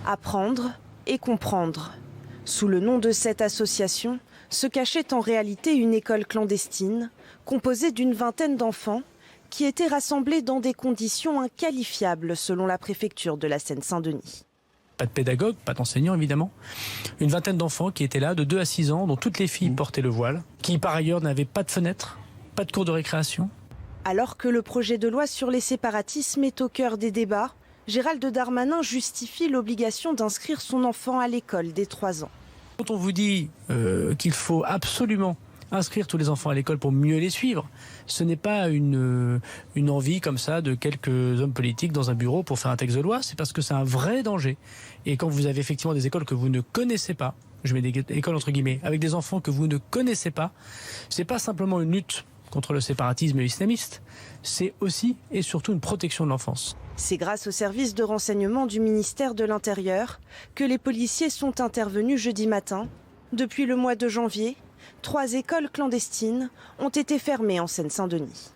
Apprendre et comprendre. Sous le nom de cette association se cachait en réalité une école clandestine composée d'une vingtaine d'enfants qui étaient rassemblés dans des conditions inqualifiables selon la préfecture de la Seine-Saint-Denis. Pas de pédagogue, pas d'enseignant évidemment. Une vingtaine d'enfants qui étaient là de 2 à 6 ans, dont toutes les filles portaient le voile, qui par ailleurs n'avaient pas de fenêtre, pas de cours de récréation. Alors que le projet de loi sur les séparatismes est au cœur des débats, Gérald Darmanin justifie l'obligation d'inscrire son enfant à l'école dès 3 ans. Quand on vous dit qu'il faut absolument inscrire tous les enfants à l'école pour mieux les suivre, ce n'est pas une envie comme ça de quelques hommes politiques dans un bureau pour faire un texte de loi, c'est parce que c'est un vrai danger. Et quand vous avez effectivement des écoles que vous ne connaissez pas, je mets des écoles entre guillemets, avec des enfants que vous ne connaissez pas, c'est pas simplement une lutte contre le séparatisme islamiste, c'est aussi et surtout une protection de l'enfance. C'est grâce au service de renseignement du ministère de l'Intérieur que les policiers sont intervenus jeudi matin. Depuis le mois de janvier, 3 écoles clandestines ont été fermées en Seine-Saint-Denis.